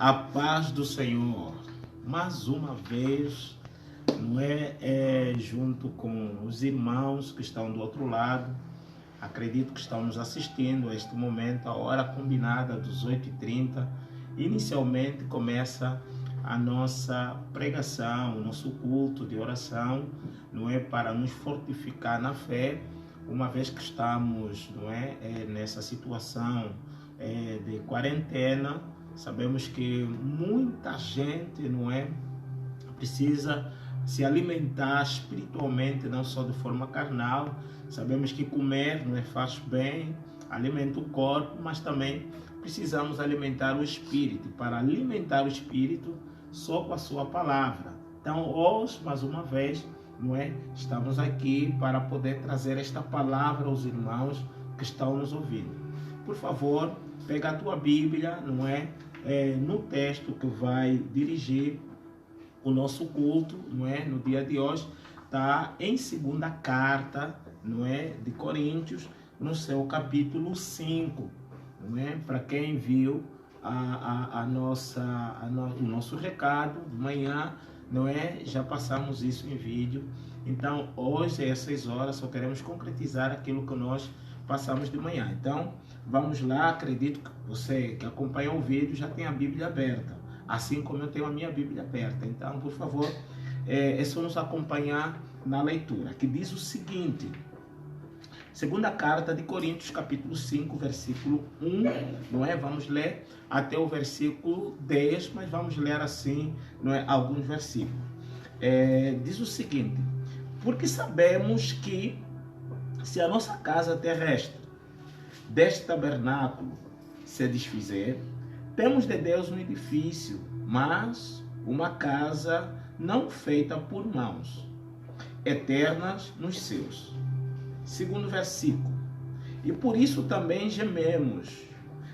A paz do Senhor, mais uma vez, não junto com os irmãos que estão do outro lado, acredito que estão nos assistindo a este momento, a hora combinada dos 8h30, inicialmente começa a nossa pregação, o nosso culto de oração, para nos fortificar na fé, uma vez que estamos, nessa situação de quarentena. Sabemos que muita gente, precisa se alimentar espiritualmente, não só de forma carnal. Sabemos que comer faz bem, alimenta o corpo, mas também precisamos alimentar o espírito. Para alimentar o espírito, só com a sua palavra. Então, hoje, mais uma vez, estamos aqui para poder trazer esta palavra aos irmãos que estão nos ouvindo. Por favor, pega a tua Bíblia, no texto que vai dirigir o nosso culto, no dia de hoje, está em segunda carta, de Coríntios, no seu capítulo 5, para quem viu o nosso recado de manhã, já passamos isso em vídeo. Então, hoje, às 6 horas, só queremos concretizar aquilo que nós passamos de manhã. Então, vamos lá. Acredito que você que acompanha o vídeo já tem a Bíblia aberta, assim como eu tenho a minha Bíblia aberta. Então, por favor, é só nos acompanhar na leitura, que diz o seguinte: segunda carta de Coríntios, capítulo 5, versículo 1, Vamos ler até o versículo 10, mas vamos ler assim, alguns versículos. Diz o seguinte: porque sabemos que se a nossa casa terrestre deste tabernáculo se desfizer, temos de Deus um edifício, mas uma casa não feita por mãos, eternas nos céus. Segundo versículo: e por isso também gememos,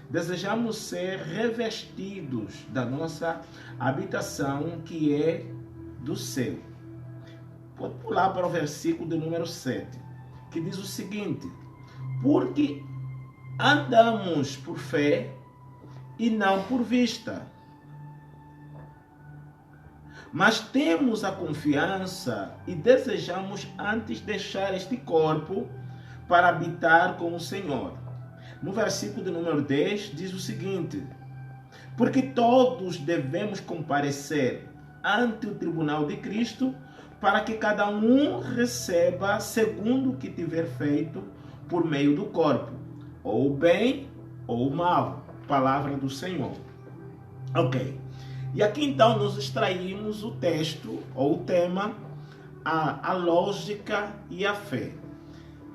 desejamos ser revestidos da nossa habitação que é do céu. Pode pular para o versículo de número 7, que diz o seguinte: porque andamos por fé e não por vista, mas temos a confiança e desejamos antes deixar este corpo para habitar com o Senhor. No versículo de número 10 diz o seguinte: porque todos devemos comparecer ante o tribunal de Cristo, para que cada um receba segundo o que tiver feito por meio do corpo, ou bem ou mal. Palavra do Senhor. Ok. E aqui então nós extraímos o texto, ou o tema, a lógica e a fé.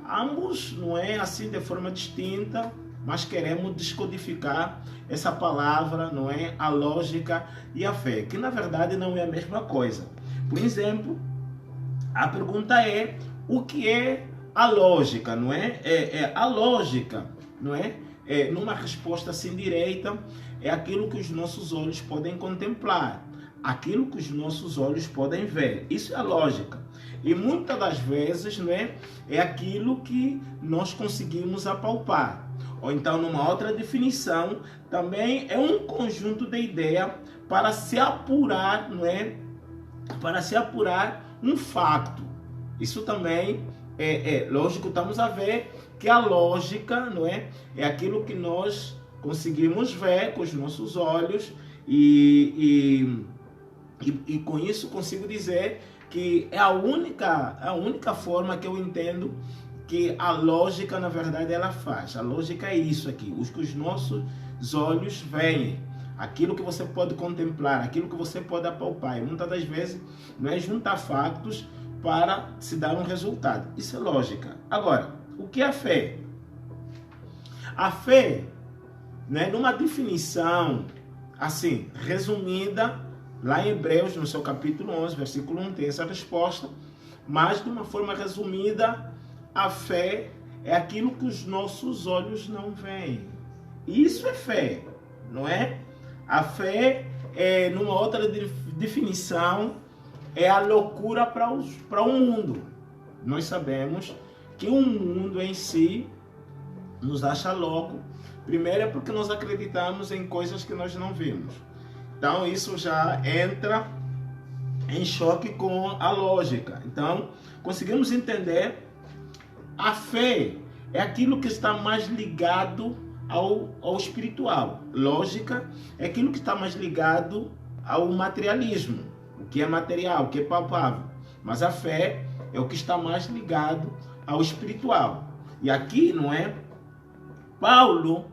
Ambos, assim de forma distinta, mas queremos descodificar essa palavra, a lógica e a fé, que na verdade não é a mesma coisa. Por exemplo, a pergunta é: o que é a lógica, a lógica, numa resposta assim direta, é aquilo que os nossos olhos podem contemplar, aquilo que os nossos olhos podem ver. Isso é a lógica. E muitas das vezes, é aquilo que nós conseguimos apalpar. Ou então, numa outra definição, também é um conjunto de ideias para se apurar, para se apurar um fato. Isso também é lógico. Estamos a ver que a lógica, é aquilo que nós conseguimos ver com os nossos olhos, e com isso consigo dizer que é a única forma que eu entendo que a lógica, na verdade, ela faz. A lógica é isso aqui, os que os nossos olhos veem, aquilo que você pode contemplar, aquilo que você pode apalpar. E muitas das vezes juntar fatos para se dar um resultado. Isso é lógica. Agora, o que é a fé? A fé, numa definição assim, resumida, lá em Hebreus, no seu capítulo 11, versículo 1, tem essa resposta, mas de uma forma resumida, a fé é aquilo que os nossos olhos não veem. Isso é fé, não é? A fé, numa outra definição, é a loucura para o mundo. Nós sabemos que o mundo em si nos acha louco. Primeiro é porque nós acreditamos em coisas que nós não vimos. Então isso já entra em choque com a lógica. Então conseguimos entender a fé é aquilo que está mais ligado ao espiritual. Lógica é aquilo que está mais ligado ao materialismo, o que é material, o que é palpável. Mas a fé é o que está mais ligado ao espiritual. E aqui, não é? Paulo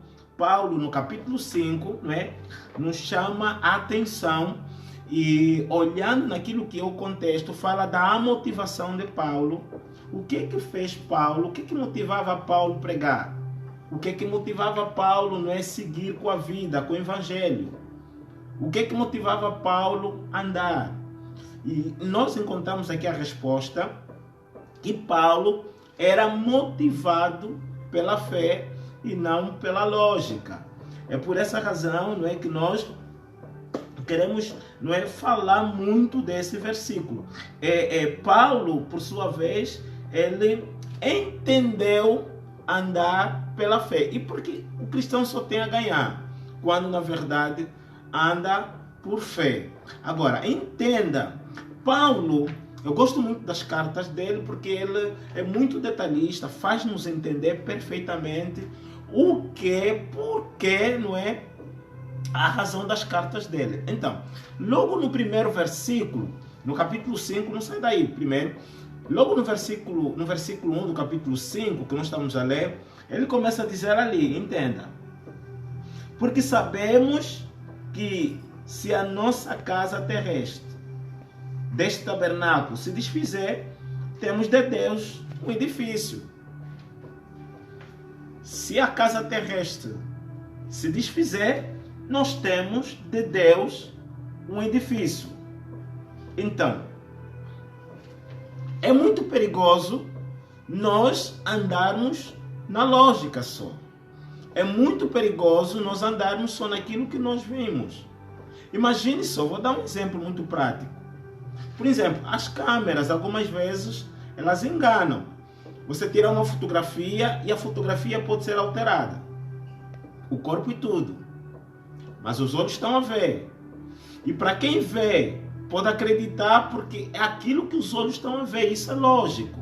no capítulo 5, não é? Nos chama a atenção e, olhando naquilo que é o contexto, fala da motivação de Paulo. O que fez Paulo? O que motivava Paulo a pregar? O que motivava Paulo, não é, seguir com a vida, com o evangelho? O que motivava Paulo a andar? E nós encontramos aqui a resposta que Paulo era motivado pela fé e não pela lógica. É por essa razão, não é, que nós queremos, não é, falar muito desse versículo. Paulo, por sua vez, ele entendeu andar pela fé. E porque o cristão só tem a ganhar quando na verdade anda por fé. Agora, entenda, Paulo, eu gosto muito das cartas dele porque ele é muito detalhista, faz-nos entender perfeitamente o que, porquê, não é, a razão das cartas dele. Então, logo no primeiro versículo, no capítulo 5, não sai daí primeiro, logo no versículo 1 do capítulo 5, que nós estamos a ler, ele começa a dizer ali, entenda, porque sabemos que se a nossa casa terrestre deste tabernáculo se desfizer, temos de Deus um edifício. Se a casa terrestre se desfizer, nós temos de Deus um edifício. Então, é muito perigoso nós andarmos na lógica só. É muito perigoso nós andarmos só naquilo que nós vimos. Imagine só, vou dar um exemplo muito prático. Por exemplo, as câmeras, algumas vezes, elas enganam. Você tira uma fotografia e a fotografia pode ser alterada. O corpo e tudo. Mas os olhos estão a ver. E para quem vê, pode acreditar porque é aquilo que os olhos estão a ver. Isso é lógico.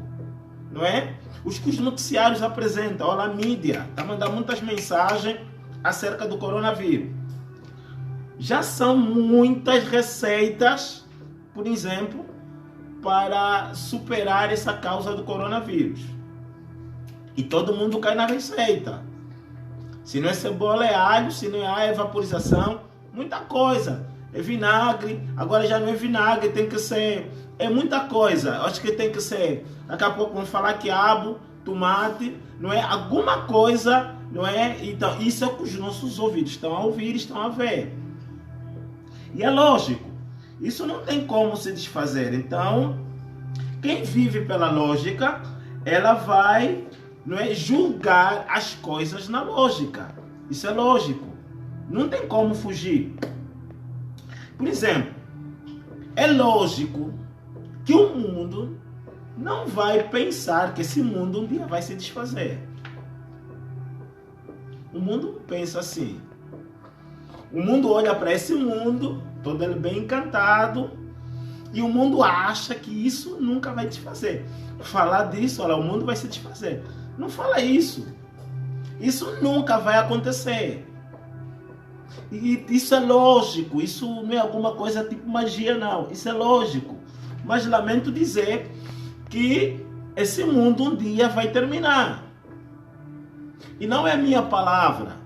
Não é? Os noticiários apresentam, olha, a mídia está mandando muitas mensagens acerca do coronavírus. Já são muitas receitas, por exemplo, para superar essa causa do coronavírus. E todo mundo cai na receita. Se não é cebola, é alho. Se não é alho, é vaporização. Muita coisa. É vinagre. Agora já não é vinagre, tem que ser... É muita coisa. Acho que tem que ser... Daqui a pouco vamos falar quiabo, tomate. Não é? Alguma coisa, não é? Então, isso é o que os nossos ouvidos estão a ouvir, estão a ver. E é lógico. Isso não tem como se desfazer. Então, quem vive pela lógica, ela vai, não é, julgar as coisas na lógica. Isso é lógico. Não tem como fugir. Por exemplo, é lógico que o mundo não vai pensar que esse mundo um dia vai se desfazer. O mundo pensa assim. O mundo olha para esse mundo, todo ele bem encantado, e o mundo acha que isso nunca vai desfazer. Falar disso, olha, o mundo vai se desfazer. Não fala isso. Isso nunca vai acontecer. E isso é lógico, isso não é alguma coisa tipo magia, não. Isso é lógico. Mas lamento dizer que esse mundo um dia vai terminar. E não é a minha palavra.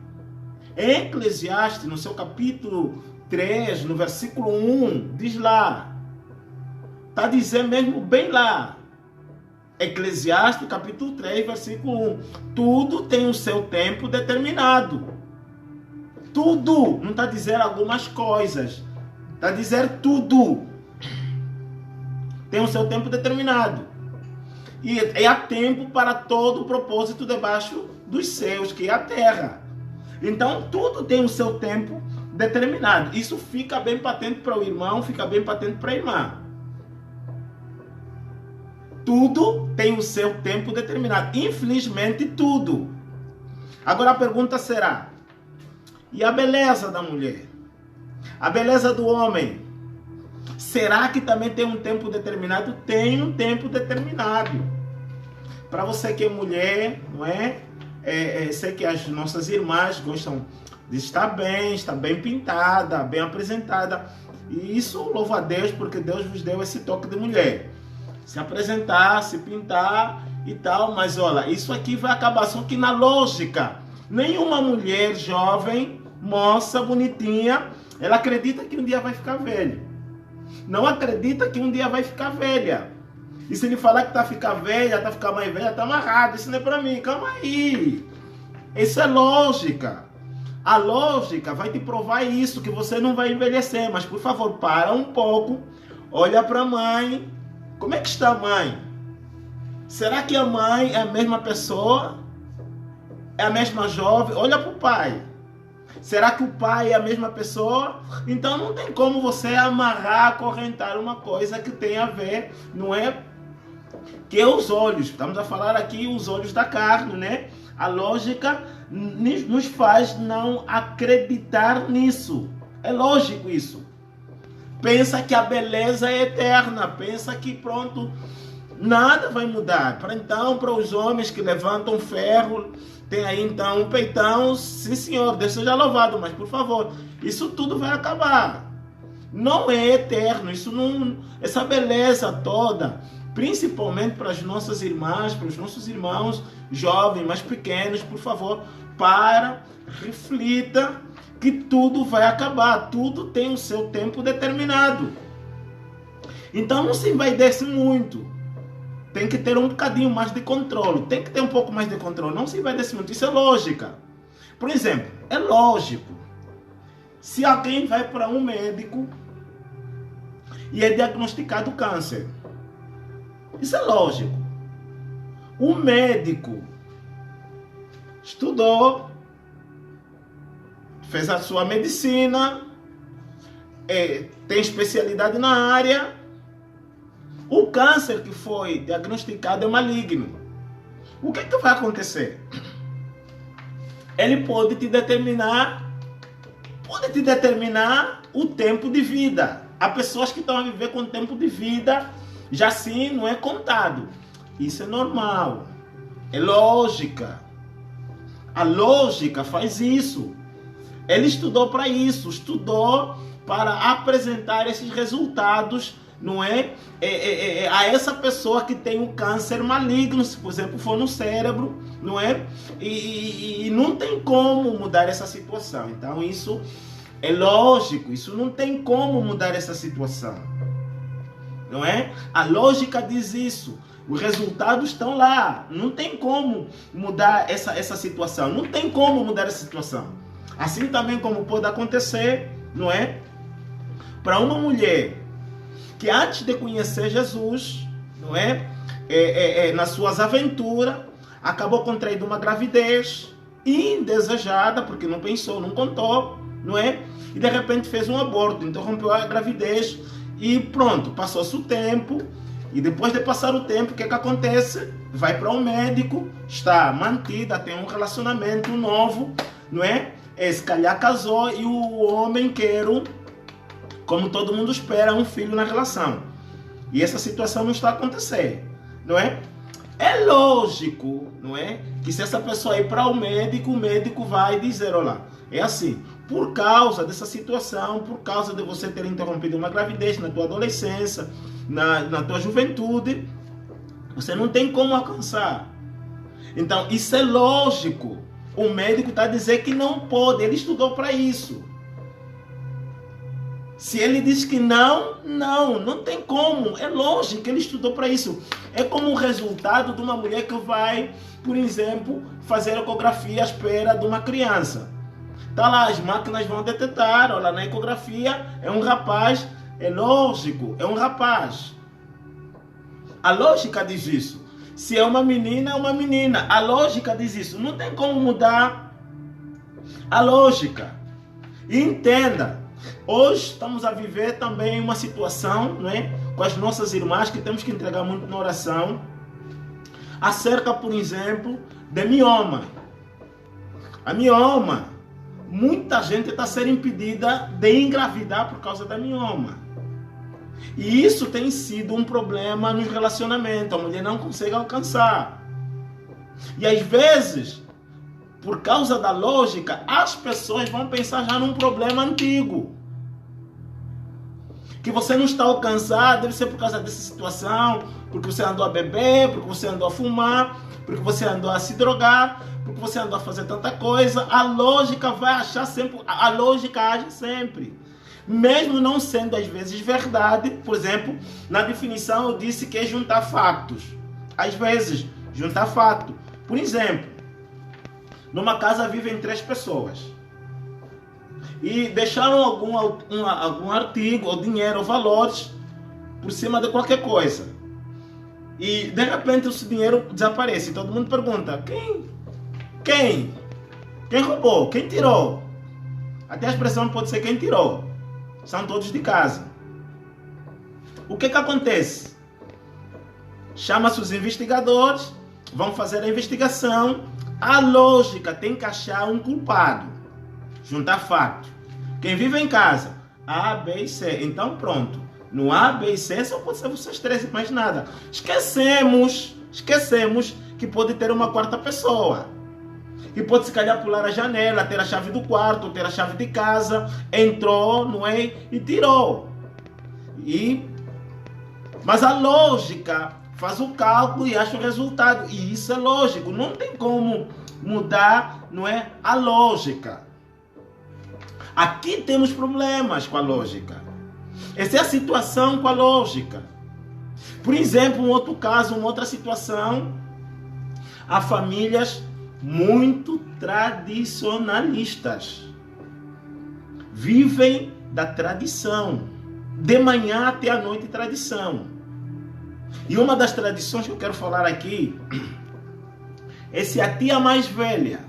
Em Eclesiastes, no seu capítulo 3, no versículo 1, diz lá. Está dizendo mesmo bem lá. Eclesiastes, capítulo 3, versículo 1. Tudo tem o seu tempo determinado. Tudo. Não está dizendo algumas coisas. Está dizendo tudo. Tem o seu tempo determinado. E há tempo para todo o propósito debaixo dos céus, que é a terra. Então, tudo tem o seu tempo determinado. Isso fica bem patente para o irmão, fica bem patente para a irmã. Tudo tem o seu tempo determinado. Infelizmente, tudo. Agora a pergunta será: e a beleza da mulher? A beleza do homem, será que também tem um tempo determinado? Tem um tempo determinado. Para você que é mulher, não é? Sei que as nossas irmãs gostam de estar bem pintada, bem apresentada. E isso louva a Deus, porque Deus vos deu esse toque de mulher. Se apresentar, se pintar e tal. Mas olha, isso aqui vai acabar. Só que na lógica, nenhuma mulher jovem, moça, bonitinha, ela acredita que um dia vai ficar velha. Não acredita que um dia vai ficar velha. E se ele falar que tá ficar velha, tá ficar mais velha, tá amarrado. Isso não é pra mim. Calma aí. Isso é lógica. A lógica vai te provar isso, que você não vai envelhecer. Mas, por favor, para um pouco. Olha para a mãe. Como é que está a mãe? Será que a mãe é a mesma pessoa? É a mesma jovem? Olha para o pai. Será que o pai é a mesma pessoa? Então não tem como você amarrar, acorrentar uma coisa que tem a ver, não é? Que é os olhos. Estamos a falar aqui os olhos da carne, né? A lógica nos faz não acreditar nisso. É lógico isso. Pensa que a beleza é eterna. Pensa que pronto, nada vai mudar. Para os homens que levantam ferro, tem aí então um peitão, sim senhor, Deus seja louvado, mas por favor, isso tudo vai acabar. Não é eterno, isso não, essa beleza toda, principalmente para as nossas irmãs, para os nossos irmãos jovens, mais pequenos, por favor, reflita que tudo vai acabar, tudo tem o seu tempo determinado. Então não se envaidece muito. Tem que ter um bocadinho mais de controle. Tem que ter um pouco mais de controle. Não se envaidece muito. Isso é lógica. Por exemplo, é lógico. Se alguém vai para um médico e é diagnosticado câncer. Isso é lógico. O médico estudou, fez a sua medicina, tem especialidade na área. O câncer que foi diagnosticado é maligno. O que vai acontecer? Ele pode te determinar o tempo de vida. Há pessoas que estão a viver com tempo de vida já assim não é contado. Isso é normal. É lógica. A lógica faz isso. Ele estudou para isso, estudou para apresentar esses resultados, não é? A essa pessoa que tem um câncer maligno, se por exemplo for no cérebro, não é? E não tem como mudar essa situação. Então isso é lógico, isso não tem como mudar essa situação, não é? A lógica diz isso. Os resultados estão lá, não tem como mudar essa situação, não tem como mudar essa situação. Assim também como pode acontecer, não é? Para uma mulher que antes de conhecer Jesus, não é? Nas suas aventuras, acabou contraindo uma gravidez indesejada, porque não pensou, não contou, não é? E de repente fez um aborto, interrompeu a gravidez e pronto, passou-se o tempo. E depois de passar o tempo, o que acontece? Vai para um médico, está mantida, tem um relacionamento novo, não é? Se calhar casou e o homem quer, como todo mundo espera, um filho na relação. E essa situação não está acontecendo, não é? É lógico, não é? Que se essa pessoa ir para o médico vai dizer, olha, é assim, por causa dessa situação, por causa de você ter interrompido uma gravidez na tua adolescência, na tua juventude, você não tem como alcançar. Então, isso é lógico. O médico está a dizer que não pode, ele estudou para isso. Se ele diz que não tem como. É lógico que ele estudou para isso. É como o resultado de uma mulher que vai, por exemplo, fazer ecografia à espera de uma criança. Tá lá, as máquinas vão detectar, olha, na ecografia é um rapaz, é lógico, é um rapaz. A lógica diz isso. Se é uma menina, é uma menina. A lógica diz isso. Não tem como mudar a lógica. E entenda, hoje estamos a viver também uma situação, não é? Com as nossas irmãs, que temos que entregar muito na oração, acerca, por exemplo, de mioma. A mioma, muita gente está sendo impedida de engravidar por causa da mioma. E isso tem sido um problema nos relacionamentos. A mulher não consegue alcançar. E às vezes, por causa da lógica, as pessoas vão pensar já num problema antigo. Que você não está alcançando, deve ser por causa dessa situação, porque você andou a beber, porque você andou a fumar, porque você andou a se drogar, porque você andou a fazer tanta coisa. A lógica vai achar sempre, a lógica age sempre. Mesmo não sendo às vezes verdade. Por exemplo, na definição eu disse que é juntar fatos. Às vezes, juntar fato. Por exemplo, numa casa vivem 3 pessoas. E deixaram algum artigo, ou dinheiro, ou valores por cima de qualquer coisa. E de repente esse dinheiro desaparece. Todo mundo pergunta: Quem roubou? Quem tirou? Até a expressão pode ser quem tirou. São todos de casa. O que acontece? Chama-se os investigadores, vão fazer a investigação. A lógica tem que achar um culpado. Juntar fatos. Quem vive em casa, A, B e C. Então pronto. No A, B e C só pode ser vocês 3 e mais nada. Esquecemos que pode ter uma 4ª pessoa. Que pode se calhar pular a janela, ter a chave do quarto, ter a chave de casa, entrou, não é? E tirou. Mas a lógica faz o cálculo e acha o resultado. E isso é lógico. Não tem como mudar, não é? A lógica. Aqui temos problemas com a lógica. Essa é a situação com a lógica. Por exemplo, um outro caso, uma outra situação. Há famílias muito tradicionalistas. Vivem da tradição. De manhã até a noite, tradição. E uma das tradições que eu quero falar aqui é se a tia mais velha,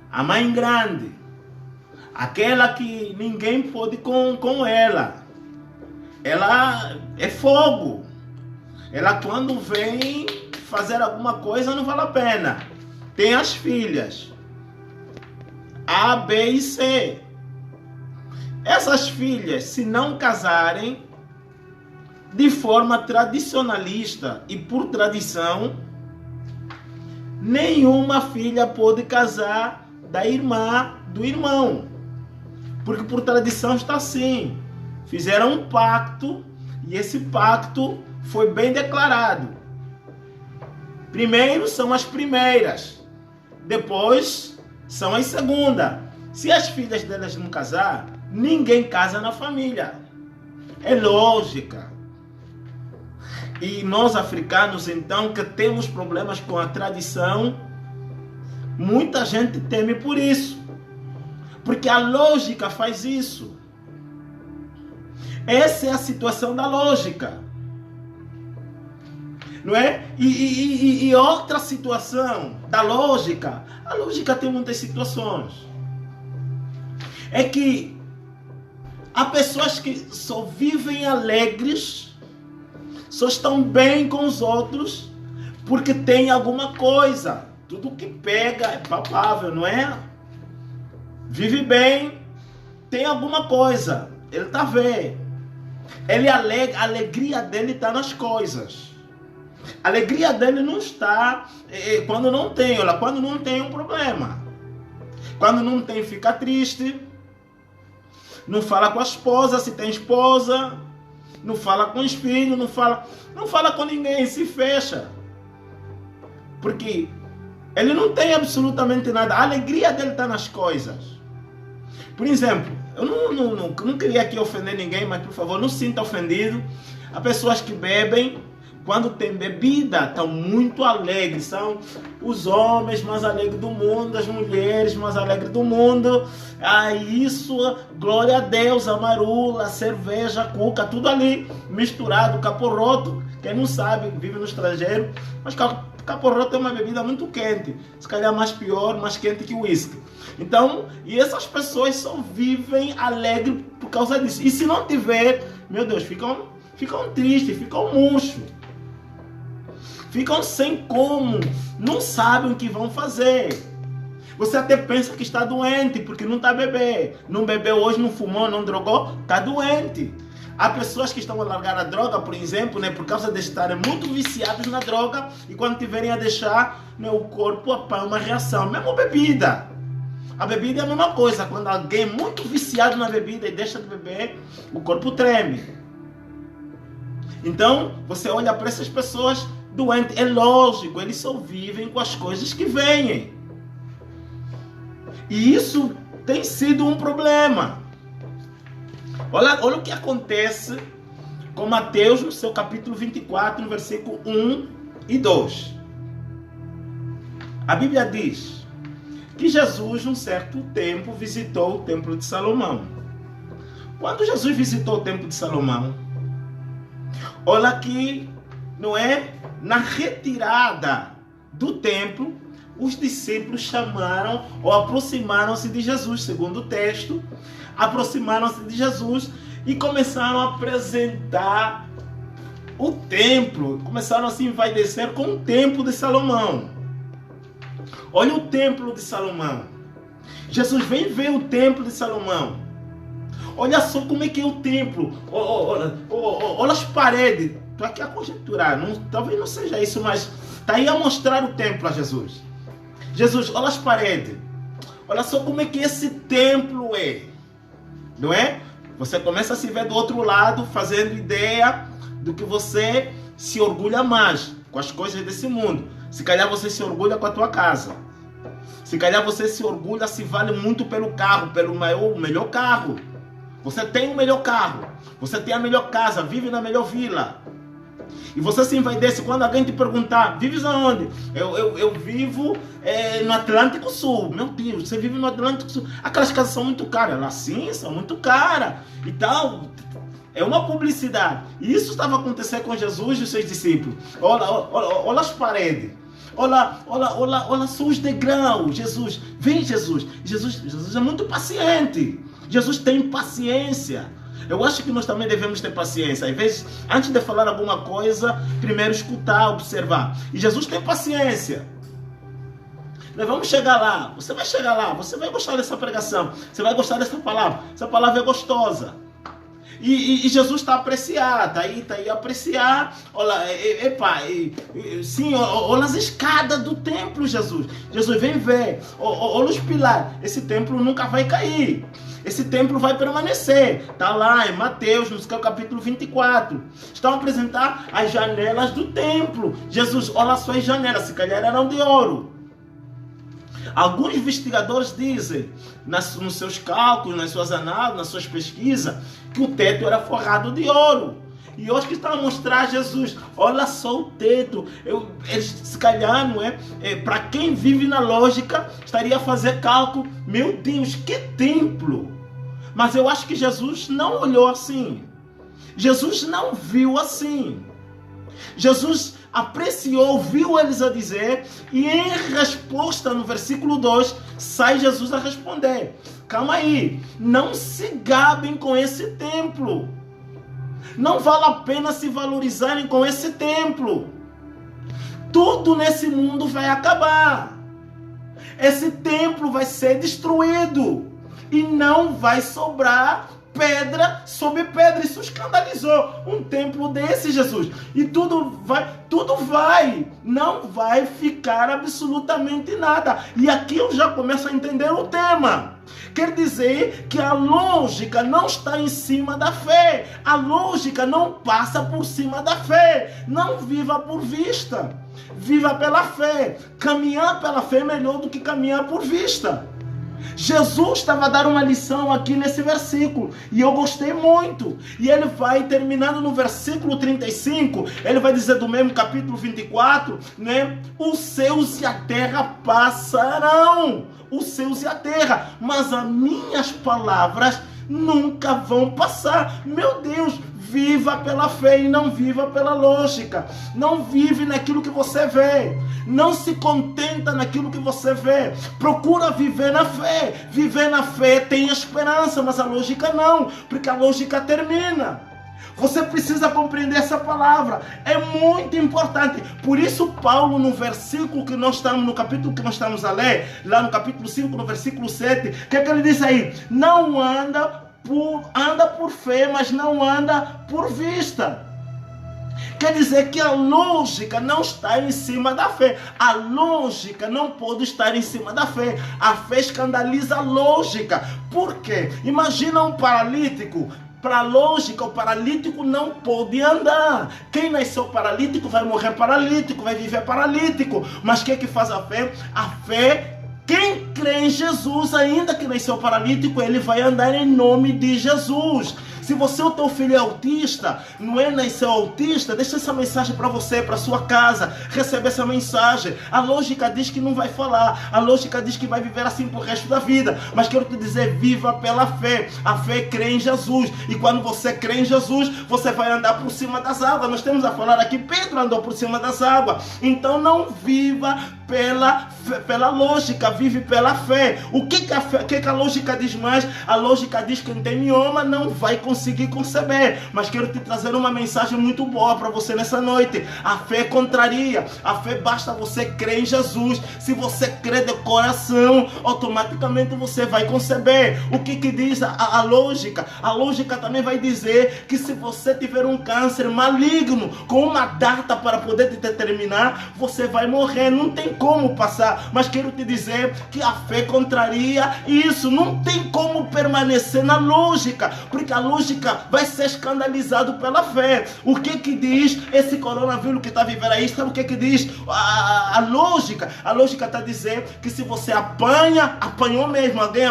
a mãe grande, aquela que ninguém pode com ela é fogo. Ela quando vem fazer alguma coisa não vale a pena. Tem as filhas A, B e C. Essas filhas, se não casarem de forma tradicionalista e por tradição, nenhuma filha pode casar da irmã do irmão. Porque por tradição está assim. Fizeram um pacto e esse pacto foi bem declarado. Primeiro são as primeiras, depois são as segundas. Se as filhas delas não casar, ninguém casa na família. É lógica. E nós africanos, então, que temos problemas com a tradição, muita gente teme por isso. Porque a lógica faz isso. Essa é a situação da lógica. Não é? E outra situação da lógica, a lógica tem muitas situações. É que há pessoas que só vivem alegres, só estão bem com os outros, porque tem alguma coisa. Tudo que pega é palpável, não é? Vive bem, tem alguma coisa, ele está vendo. Ele alega, a alegria dele está nas coisas. A alegria dele não está quando não tem. Olha, quando não tem um problema. Quando não tem, fica triste. Não fala com a esposa, se tem esposa. Não fala com os filhos, não fala com ninguém, se fecha. Porque ele não tem absolutamente nada. A alegria dele está nas coisas. Por exemplo, eu não queria aqui ofender ninguém, mas por favor, não se sinta ofendido. Há pessoas que bebem, quando tem bebida, estão muito alegres. São os homens mais alegres do mundo, as mulheres mais alegres do mundo. Isso, glória a Deus, a marula, a cerveja, a cuca, tudo ali misturado, caporroto. Quem não sabe, vive no estrangeiro, mas caporroto é uma bebida muito quente, se calhar mais pior, mais quente que o uísque. Então, e essas pessoas só vivem alegres por causa disso. E se não tiver, meu Deus, ficam tristes, ficam murchos. Ficam sem como, não sabem o que vão fazer. Você até pensa que está doente, porque não está bebendo. Não bebeu hoje, não fumou, não drogou, está doente. Há pessoas que estão a largar a droga, por exemplo, né, por causa de estarem muito viciados na droga, e quando tiverem a deixar, né, o corpo apanha uma reação. Mesmo bebida. A bebida é a mesma coisa. Quando alguém é muito viciado na bebida e deixa de beber, o corpo treme. Então, você olha para essas pessoas doentes. É lógico, eles só vivem com as coisas que vêm. E isso tem sido um problema. Olha o que acontece com Mateus no seu capítulo 24, no versículo 1 e 2. A Bíblia diz que Jesus, num certo tempo, visitou o templo de Salomão. Quando Jesus visitou o templo de Salomão, olha aqui, não é? Na retirada do templo, os discípulos chamaram ou aproximaram-se de Jesus, segundo o texto, aproximaram-se de Jesus e começaram a apresentar o templo, começaram a se envaidecer com o templo de Salomão. Olha o templo de Salomão. Jesus vem ver o templo de Salomão. Olha só como é que é o templo. Olha as paredes. Estou aqui a conjecturar. Talvez não seja isso, mas está aí a mostrar o templo a Jesus. Jesus, olha as paredes. Olha só como é que esse templo é. Não é? Você começa a se ver do outro lado, fazendo ideia do que você se orgulha mais com as coisas desse mundo. Se calhar você se orgulha com a tua casa. Se calhar você se orgulha, se vale muito pelo carro, pelo melhor carro. Você tem o melhor carro. Você tem a melhor casa, vive na melhor vila. E você se envaidece quando alguém te perguntar, vives aonde? Eu vivo no Atlântico Sul. Meu Deus, você vive no Atlântico Sul. Aquelas casas são muito caras. Elas sim, são muito caras. E tal. É uma publicidade. E isso estava acontecendo com Jesus e os seus discípulos. Olha as paredes. Olha só os degraus. Jesus, vem Jesus. Jesus é muito paciente. Jesus tem paciência. Eu acho que nós também devemos ter paciência. Às vezes, antes de falar alguma coisa, primeiro escutar, observar. E Jesus tem paciência. Nós vamos chegar lá. Você vai chegar lá. Você vai gostar dessa pregação. Você vai gostar dessa palavra. Essa palavra é gostosa. E Jesus está a apreciar. Está aí a apreciar. Olha, sim, olha as escadas do templo, Jesus. Jesus, vem ver. Olha os pilares. Esse templo nunca vai cair. Esse templo vai permanecer. Está lá em Mateus, no seu capítulo 24. Estão a apresentar as janelas do templo. Jesus, olha as suas janelas. Se calhar eram de ouro. Alguns investigadores dizem, nos seus cálculos, nas suas análises, nas suas pesquisas, que o teto era forrado de ouro. E hoje que está a mostrar a Jesus, olha só o teto. Se calhar, não é? Para quem vive na lógica, estaria a fazer cálculo. Meu Deus, que templo! Mas eu acho que Jesus não olhou assim. Jesus não viu assim. Jesus apreciou, viu eles a dizer, e em resposta, no versículo 2, sai Jesus a responder. Calma aí, não se gabem com esse templo. Não vale a pena se valorizarem com esse templo. Tudo nesse mundo vai acabar. Esse templo vai ser destruído. E não vai sobrar pedra sobre pedra. Isso escandalizou um templo desse, Jesus. E tudo vai, não vai ficar absolutamente nada. E aqui eu já começo a entender o tema. Quer dizer que a lógica não está em cima da fé. A lógica não passa por cima da fé. Não viva por vista. Viva pela fé. Caminhar pela fé é melhor do que caminhar por vista. Jesus estava a dar uma lição aqui nesse versículo, e eu gostei muito. E ele vai terminando no versículo 35, ele vai dizer do mesmo capítulo 24, né? Os céus e a terra passarão, os céus e a terra, mas as minhas palavras nunca vão passar. Meu Deus, viva pela fé e não viva pela lógica. Não vive naquilo que você vê. Não se contenta naquilo que você vê. Procura viver na fé. Viver na fé tem esperança, mas a lógica não, porque a lógica termina. Você precisa compreender essa palavra. É muito importante. Por isso, Paulo, no versículo que nós estamos, no capítulo que nós estamos a ler, lá no capítulo 5, no versículo 7, o que é que ele diz aí? Não anda por fé, mas não anda por vista. Quer dizer que a lógica não está em cima da fé. A lógica não pode estar em cima da fé. A fé escandaliza a lógica. Por quê? Imagina um paralítico. Para a lógica, o paralítico não pode andar. Quem nasceu paralítico vai morrer paralítico, vai viver paralítico. Mas o que é que faz a fé? A fé, quem crê em Jesus, ainda que nasceu paralítico, ele vai andar em nome de Jesus. Se você, o teu filho é autista, não é nasceu autista, deixa essa mensagem para você, para sua casa, recebe essa mensagem. A lógica diz que não vai falar, a lógica diz que vai viver assim pro resto da vida, mas quero te dizer, viva pela fé. A fé crê em Jesus, e quando você crê em Jesus, você vai andar por cima das águas. Nós temos a falar aqui, Pedro andou por cima das águas. Então não viva pela lógica, vive pela fé. O que a lógica diz mais? A lógica diz que quem tem mioma não vai conseguir conceber. Mas quero te trazer uma mensagem muito boa para você nessa noite. A fé contraria. A fé basta você crer em Jesus. Se você crer de coração, automaticamente você vai conceber. O que diz a lógica? A lógica também vai dizer que se você tiver um câncer maligno com uma data para poder te determinar, você vai morrer. Não tem como passar. Mas quero te dizer que a fé contraria isso. Não tem como permanecer na lógica, porque a lógica vai ser escandalizado pela fé. O que diz esse coronavírus que está vivendo aí? Sabe o que diz a lógica? A lógica está dizendo que se você apanhou mesmo, alguém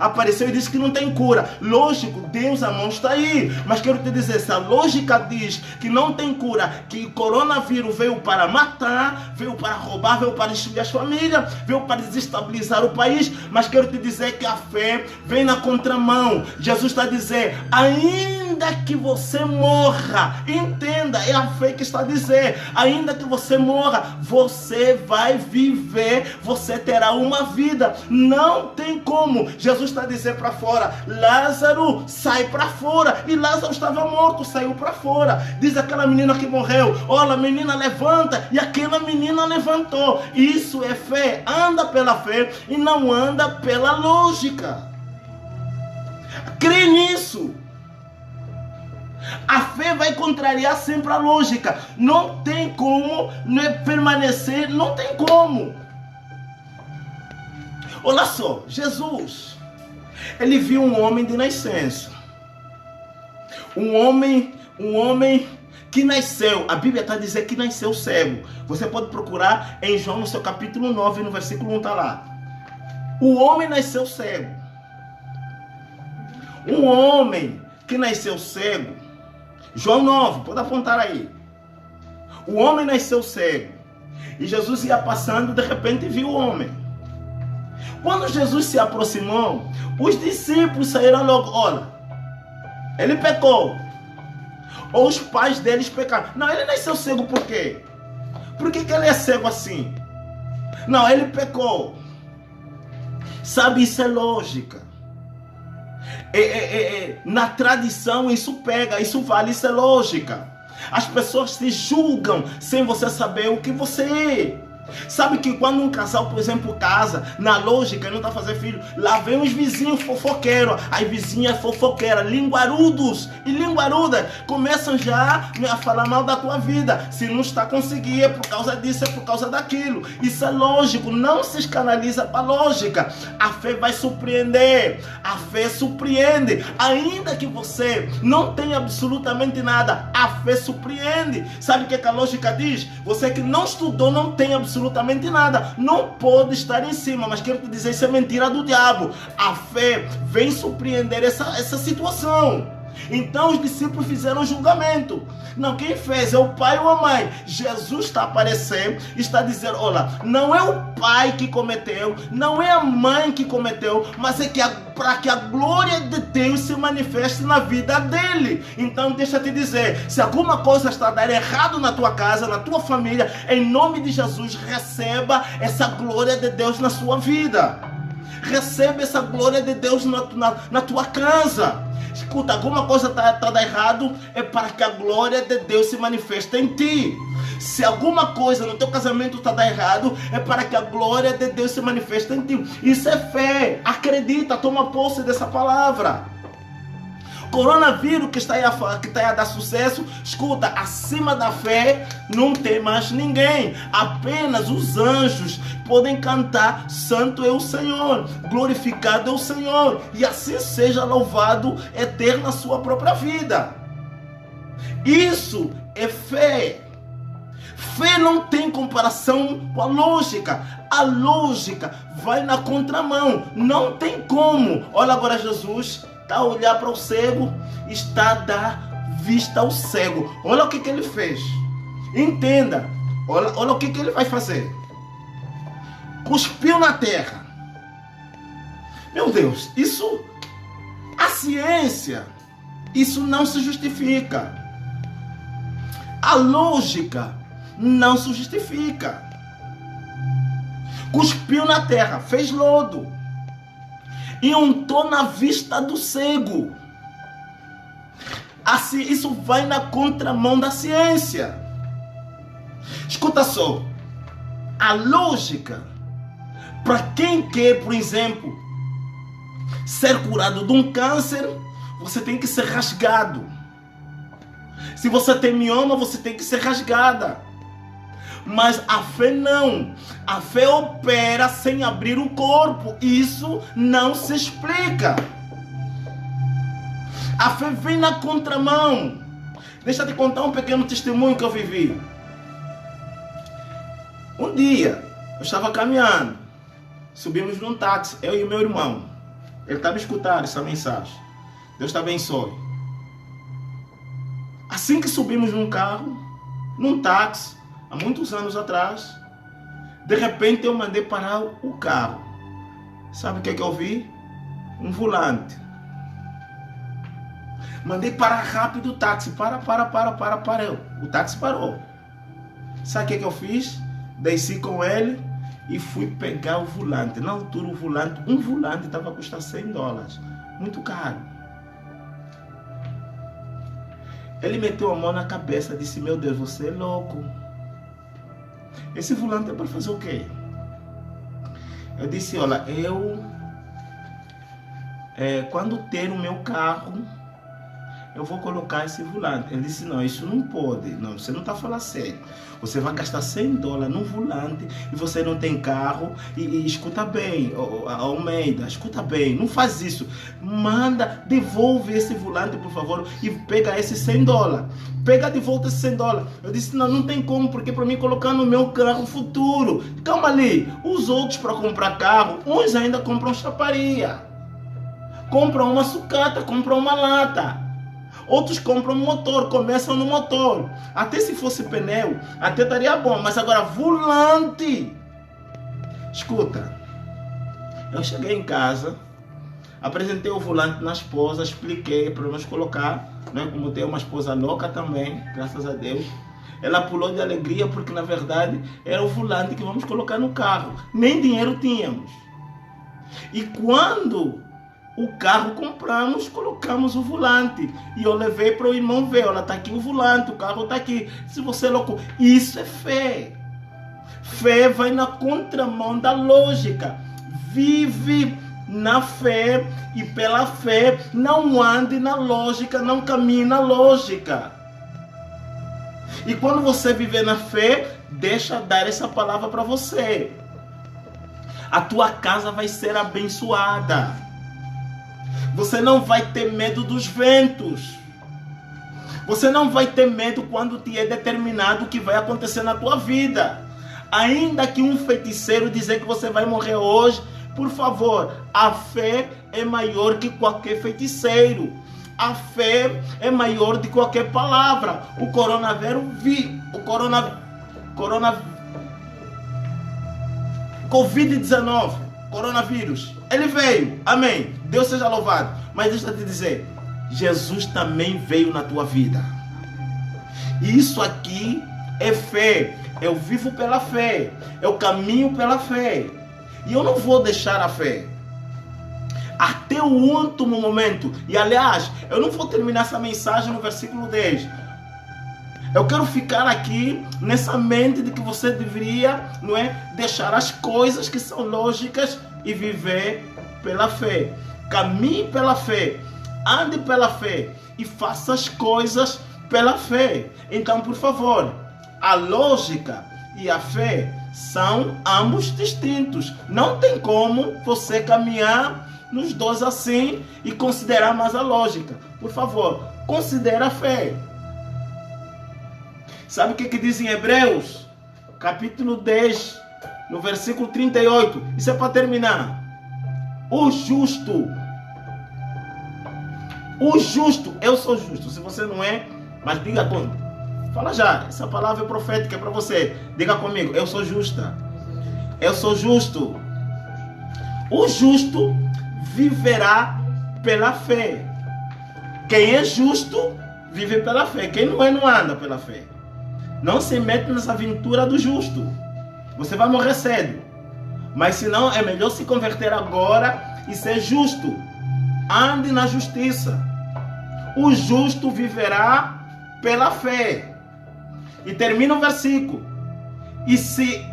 apareceu e disse que não tem cura. Lógico, Deus, a mão está aí. Mas quero te dizer, se a lógica diz que não tem cura, que o coronavírus veio para matar, veio para roubar, veio para destruir as famílias, veio para desestabilizar o país, mas quero te dizer que a fé vem na contramão. Jesus está dizendo, ainda que você morra, entenda, é a fé que está a dizer, ainda que você morra, você vai viver, você terá uma vida. Não tem como. Jesus está a dizer para fora, Lázaro, sai para fora. E Lázaro estava morto, saiu para fora. Diz aquela menina que morreu, olha, menina, levanta. E aquela menina levantou. Isso é fé. Anda pela fé e não anda pela lógica. Crê nisso. A fé vai contrariar sempre a lógica. Não tem como permanecer, não tem como. Olha só, Jesus, ele viu um homem de nascença. Um homem que nasceu, a Bíblia está dizendo que nasceu cego. Você pode procurar em João no seu capítulo 9, no versículo 1 está lá. O homem nasceu cego. Um homem que nasceu cego. João 9, pode apontar aí. O homem nasceu cego. E Jesus ia passando, de repente viu o homem. Quando Jesus se aproximou, os discípulos saíram logo, olha, ele pecou. Ou os pais deles pecaram. Não, ele nasceu cego por quê? Por que ele é cego assim? Não, ele pecou. Sabe, isso é lógica. Na tradição isso pega, isso vale, isso é lógica. As pessoas se julgam sem você saber o que você é. Sabe que quando um casal, por exemplo, casa, na lógica, não está fazendo filho, lá vem os vizinhos fofoqueiros, as vizinhas fofoqueiras, linguarudos e linguarudas, começam já a falar mal da tua vida. Se não está conseguindo, é por causa disso, é por causa daquilo. Isso é lógico, não se escanaliza para a lógica. A fé vai surpreender, a fé surpreende. Ainda que você não tenha absolutamente nada, a fé surpreende. Sabe o que a lógica diz? Você que não estudou, não tem absolutamente nada, não pode estar em cima. Mas quero te dizer, isso é mentira do diabo. A fé vem surpreender essa situação. Então os discípulos fizeram julgamento. Não, quem fez é o pai ou a mãe. Jesus está aparecendo, está dizendo, olha, não é o pai que cometeu, não é a mãe que cometeu, mas é que para que a glória de Deus se manifeste na vida dele. Então deixa eu te dizer, se alguma coisa está dando errado na tua casa, na tua família, em nome de Jesus, receba essa glória de Deus na sua vida. Receba essa glória de Deus na tua casa. Escuta, alguma coisa está errado, é para que a glória de Deus se manifeste em ti. Se alguma coisa no teu casamento está errado, é para que a glória de Deus se manifeste em ti. Isso é fé. Acredita, toma posse dessa palavra. Coronavírus que está a dar sucesso, escuta, acima da fé não tem mais ninguém. Apenas os anjos podem cantar: Santo é o Senhor, glorificado é o Senhor, e assim seja louvado eterno na sua própria vida. Isso é fé. Fé não tem comparação com a lógica. A lógica vai na contramão. Não tem como. Olha agora, Jesus está a olhar para o cego, está a dar vista ao cego. Olha o que ele fez. Entenda. Olha o que ele vai fazer. Cuspiu na terra. Meu Deus, isso, a ciência, isso não se justifica. A lógica não se justifica. Cuspiu na terra, fez lodo e untou na vista do cego. Assim, isso vai na contramão da ciência. Escuta só, a lógica, para quem quer, por exemplo, ser curado de um câncer, você tem que ser rasgado. Se você tem mioma, você tem que ser rasgada. Mas a fé não. A fé opera sem abrir o corpo. Isso não se explica. A fé vem na contramão. Deixa eu te contar um pequeno testemunho que eu vivi. Um dia, eu estava caminhando. Subimos num táxi, eu e o meu irmão. Ele estava escutando essa mensagem. Deus te abençoe. Assim que subimos num carro, num táxi, há muitos anos atrás, de repente eu mandei parar o carro. Sabe o que eu vi? Um volante. Mandei parar rápido o táxi. Para. O táxi parou. Sabe o que eu fiz? Desci com ele e fui pegar o volante. Na altura um volante estava a custar $100. Muito caro. Ele meteu a mão na cabeça e disse: meu Deus, você é louco. Esse volante é para fazer o quê? Eu disse: olha, quando ter o meu carro, eu vou colocar esse volante. Ele disse: não, isso não pode. Não, você não está falando sério. Você vai gastar $100 num volante e você não tem carro. E escuta bem, Almeida, escuta bem, não faz isso. Devolve esse volante, por favor, e pega esse $100. Pega de volta esse $100. Eu disse: não tem como, porque para mim colocar no meu carro futuro. Calma ali, os outros para comprar carro, uns ainda compram chaparia, compram uma sucata, compram uma lata. Outros compram um motor, começam no motor. Até se fosse pneu, até estaria bom. Mas agora, volante. Escuta, eu cheguei em casa, apresentei o volante na esposa, expliquei para nós colocar, né? Como tem uma esposa louca também, graças a Deus. Ela pulou de alegria porque, na verdade, era o volante que vamos colocar no carro. Nem dinheiro tínhamos. E quando o carro compramos, colocamos o volante. E eu levei para o irmão ver: olha, está aqui o volante, o carro está aqui. Se você é louco, isso é fé. Fé vai na contramão da lógica. Vive na fé e pela fé. Não ande na lógica, não caminhe na lógica. E quando você viver na fé, deixa dar essa palavra para você. A tua casa vai ser abençoada. Você não vai ter medo dos ventos. Você não vai ter medo quando te é determinado o que vai acontecer na tua vida. Ainda que um feiticeiro dizer que você vai morrer hoje, por favor, a fé é maior que qualquer feiticeiro. A fé é maior de qualquer palavra. O Covid-19, coronavírus, ele veio, amém, Deus seja louvado. Mas deixa eu te dizer, Jesus também veio na tua vida. Isso aqui é fé. Eu vivo pela fé, eu caminho pela fé. E eu não vou deixar a fé. até o último momento. E aliás, eu não vou terminar essa mensagem no versículo 10. Eu quero ficar aqui nessa mente de que você deveria, não é, deixar as coisas que são lógicas e viver pela fé. Caminhe pela fé, ande pela fé e faça as coisas pela fé. Então, por favor, a lógica e a fé são ambos distintos. Não tem como você caminhar nos dois assim e considerar mais a lógica. Por favor, considere a fé. Sabe o que diz em Hebreus, capítulo 10, no versículo 38? Isso é para terminar. O justo, eu sou justo. Se você não é, mas diga como. Fala já, essa palavra é profética é para você. Diga comigo, eu sou justa. Eu sou justo. O justo viverá pela fé. Quem é justo, vive pela fé. Quem não é, não anda pela fé. Não se mete nessa aventura do justo. Você vai morrer cedo. Mas se não, é melhor se converter agora e ser justo. Ande na justiça. O justo viverá pela fé. E termina o versículo. E se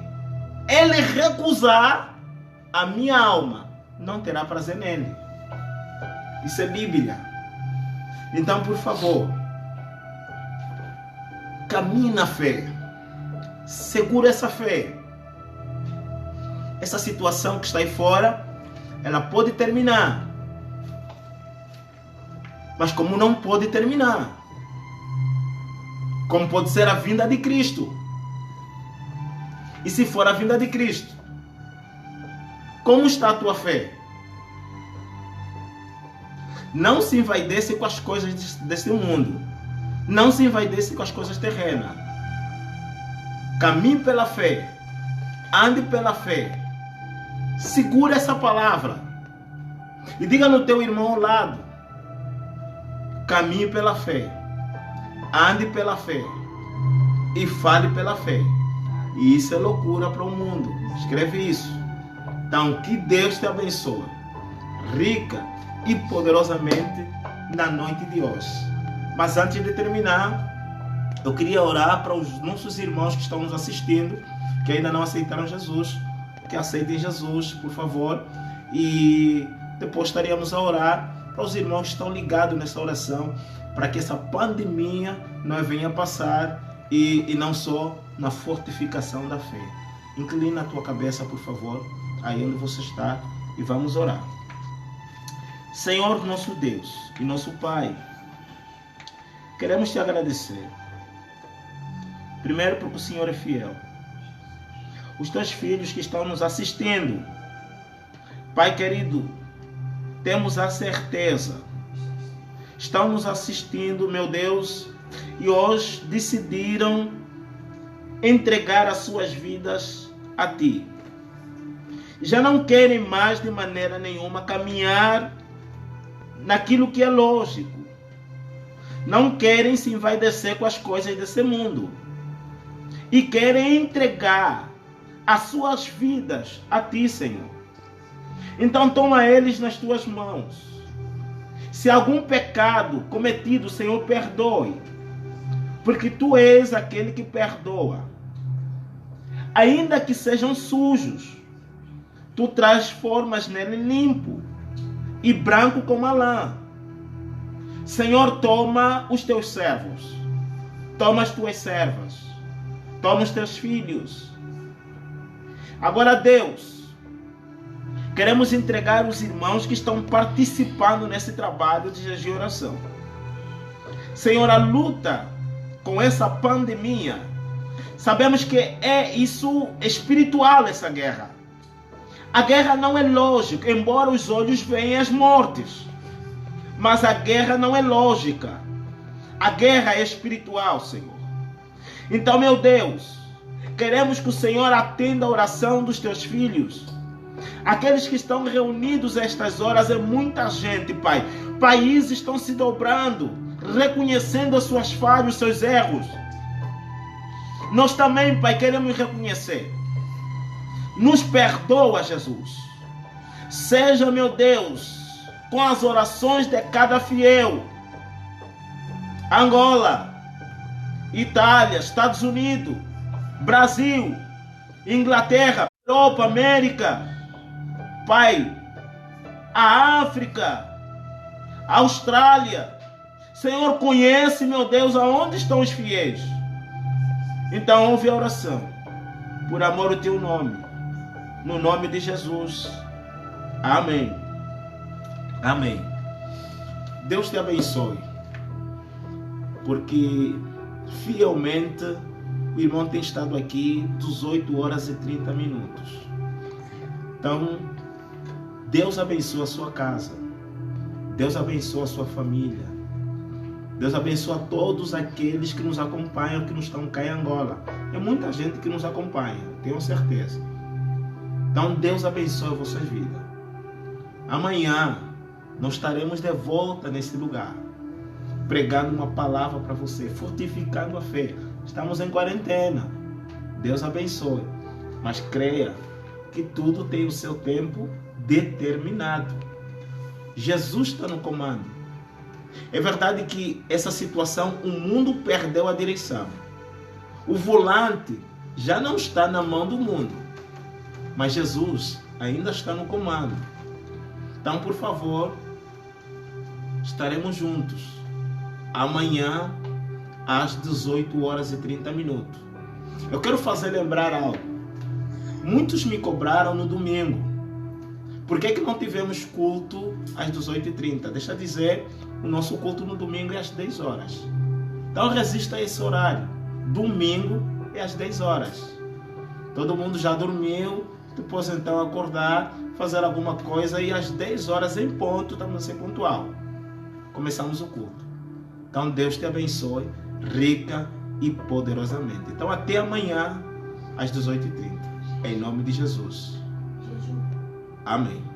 ele recusar, a minha alma não terá prazer nele. Isso é Bíblia. Então, por favor, caminhe na fé. Segura essa fé. Essa situação que está aí fora, ela pode terminar. Mas como não pode terminar? Como pode ser a vinda de Cristo? E se for a vinda de Cristo, como está a tua fé? Não se envaidece com as coisas desse mundo. Não se envaidece com as coisas terrenas. Caminhe pela fé. Ande pela fé. Segura essa palavra. E diga no teu irmão ao lado. Caminhe pela fé. Ande pela fé. E fale pela fé. E isso é loucura para o mundo. Escreve isso. Então, que Deus te abençoe. Rica e poderosamente na noite de hoje. Mas antes de terminar, eu queria orar para os nossos irmãos que estão nos assistindo, que ainda não aceitaram Jesus, que aceitem Jesus, por favor. E depois estaríamos a orar para os irmãos que estão ligados nessa oração, para que essa pandemia não venha passar e não só na fortificação da fé. Inclina a tua cabeça, por favor, aí onde você está, e vamos orar. Senhor, nosso Deus e nosso Pai, queremos te agradecer. Primeiro porque o Senhor é fiel. Os teus filhos que estão nos assistindo, Pai querido, temos a certeza, estão nos assistindo, meu Deus, e hoje decidiram entregar as suas vidas a Ti. Já não querem mais de maneira nenhuma caminhar naquilo que é lógico. Não querem se envaidecer com as coisas desse mundo. E querem entregar as suas vidas a Ti, Senhor. Então toma eles nas Tuas mãos. Se algum pecado cometido, Senhor, perdoe. Porque Tu és aquele que perdoa. Ainda que sejam sujos, Tu transformas nele limpo e branco como a lã. Senhor, toma os Teus servos. Toma as Tuas servas. Toma os Teus filhos. Agora, Deus, queremos entregar os irmãos que estão participando nesse trabalho de jejum e oração. Senhor, a luta com essa pandemia, sabemos que é isso espiritual, essa guerra. A guerra não é lógica, embora os olhos vejam as mortes. Mas a guerra não é lógica. A guerra é espiritual, Senhor. Então, meu Deus, queremos que o Senhor atenda a oração dos Teus filhos. Aqueles que estão reunidos a estas horas, é muita gente, Pai. Países estão se dobrando, reconhecendo as suas falhas, os seus erros. Nós também, Pai, queremos reconhecer. Nos perdoa, Jesus. Seja, meu Deus, com as orações de cada fiel. Angola, Itália, Estados Unidos, Brasil, Inglaterra, Europa, América, Pai, a África, a Austrália. Senhor, conhece, meu Deus, aonde estão os fiéis. Então ouve a oração, por amor ao teu nome, no nome de Jesus. Amém. Amém. Deus te abençoe, porque fielmente o irmão tem estado aqui 18 horas e 30 minutos. Então, Deus abençoe a sua casa. Deus abençoe a sua família. Deus abençoe a todos aqueles que nos acompanham, que nos estão cá em Angola. É muita gente que nos acompanha, tenho certeza. Então, Deus abençoe a vossas vidas. Amanhã, nós estaremos de volta nesse lugar, pregando uma palavra para você, fortificando a fé. Estamos em quarentena. Deus abençoe. Mas creia que tudo tem o seu tempo determinado. Jesus está no comando. É verdade que essa situação, o mundo perdeu a direção. O volante já não está na mão do mundo. Mas Jesus ainda está no comando. Então, por favor, estaremos juntos amanhã às 18 horas e 30 minutos. Eu quero fazer lembrar algo. Muitos me cobraram no domingo. Por que não tivemos culto às 18h30? Deixa eu dizer, o nosso culto no domingo é às 10 horas. Então resista a esse horário. Domingo é às 10 horas. Todo mundo já dormiu, depois então acordar, fazer alguma coisa e às 10 horas em ponto, estamos a ser pontual. Começamos o culto. Então Deus te abençoe rica e poderosamente. Então até amanhã às 18h30. Em nome de Jesus. Amém.